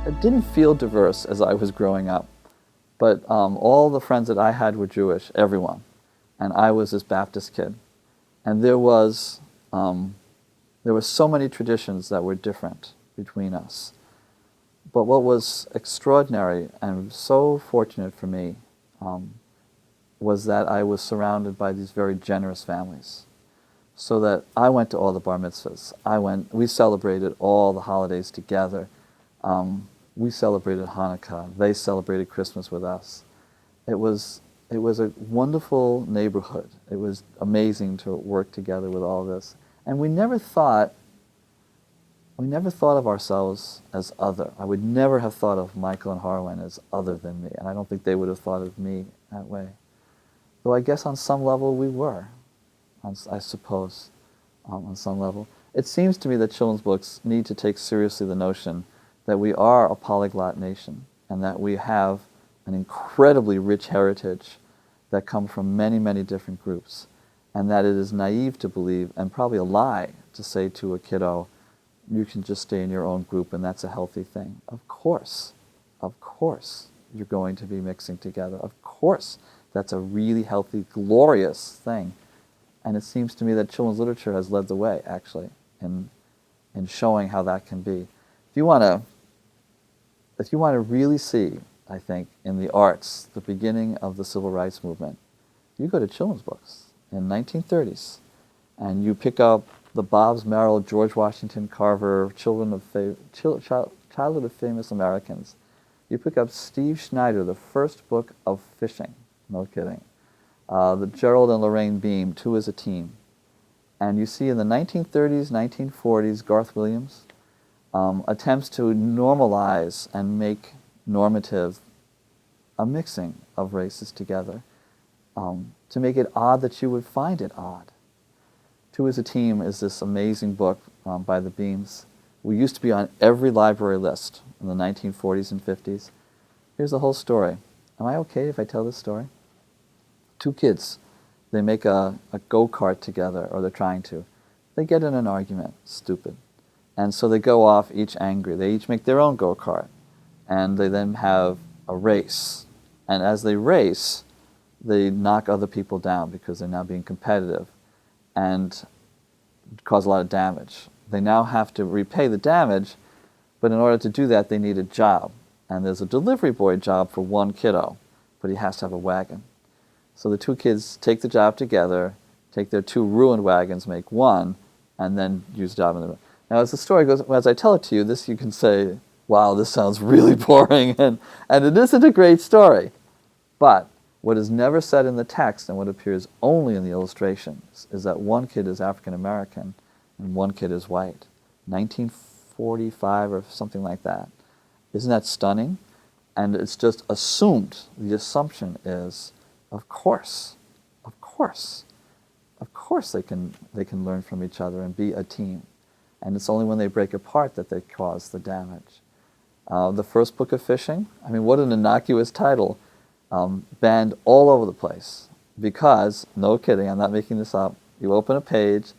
it didn't feel diverse as I was growing up, but all the friends that I had were Jewish, everyone, and I was this Baptist kid. And there was so many traditions that were different between us. But what was extraordinary and so fortunate for me was that I was surrounded by these very generous families. So that I went to all the bar mitzvahs. We celebrated all the holidays together. We celebrated Hanukkah. They celebrated Christmas with us. It was a wonderful neighborhood. It was amazing to work together with all this. And we never thought of ourselves as other. I would never have thought of Michael and Harwin as other than me, and I don't think they would have thought of me that way. Though I guess on some level we were, I suppose, on some level. It seems to me that children's books need to take seriously the notion that we are a polyglot nation and that we have an incredibly rich heritage that comes from many, many different groups, and that it is naive to believe, and probably a lie, to say to a kiddo, you can just stay in your own group and that's a healthy thing. Of course, you're going to be mixing together. Of course, that's a really healthy, glorious thing. And it seems to me that children's literature has led the way, actually, in showing how that can be. If you want to really see, I think, in the arts, the beginning of the civil rights movement, you go to children's books in 1930s, and you pick up the Bobbs Merrill, George Washington Carver, Childhood of Famous Americans. You pick up Steve Schneider, the first book of fishing, no kidding. The Gerald and Lorraine Beam, Two as a Team. And you see in the 1930s, 1940s, Garth Williams attempts to normalize and make normative a mixing of races together, to make it odd that you would find it odd. Two as a Team is this amazing book by the Beams. We used to be on every library list in the 1940s and 50s. Here's the whole story. Am I okay if I tell this story? Two kids, they make a go-kart together, or they're trying to. They get in an argument, stupid. And so they go off each angry. They each make their own go-kart. And they then have a race. And as they race, they knock other people down because they're now being competitive and cause a lot of damage. They now have to repay the damage, but in order to do that, they need a job. And there's a delivery boy job for one kiddo, but he has to have a wagon. So the two kids take the job together, take their two ruined wagons, make one, and then use the job in the. Now, as the story goes, as I tell it to you, this you can say, wow, this sounds really boring, and it isn't a great story. But what is never said in the text and what appears only in the illustrations is that one kid is African American and one kid is white. 1945 or something like that. Isn't that stunning? And it's just assumed, the assumption is, of course they can learn from each other and be a team. And it's only when they break apart that they cause the damage. The first book of fishing, I mean, what an innocuous title, banned all over the place. Because, no kidding, I'm not making this up, you open a page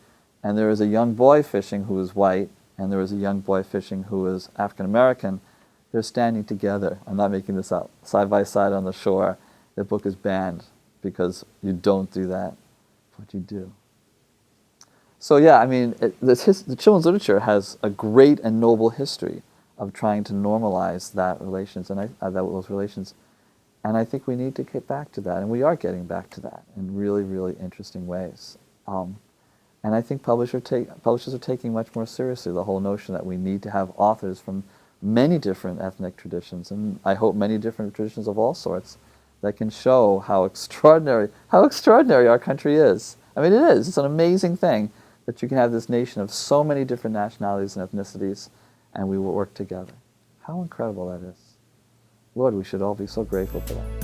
and there is a young boy fishing who is white and there is a young boy fishing who is African American. They're standing together, I'm not making this up, side by side on the shore. The book is banned because you don't do that, but you do. So yeah, I mean, the children's literature has a great and noble history of trying to normalize that relations and those relations, and I think we need to get back to that, and we are getting back to that in really, really interesting ways. And I think publishers are taking much more seriously the whole notion that we need to have authors from many different ethnic traditions, and I hope many different traditions of all sorts, that can show how extraordinary our country is. I mean, it is. It's an amazing thing that you can have this nation of so many different nationalities and ethnicities, and we will work together. How incredible that is. Lord, we should all be so grateful for that.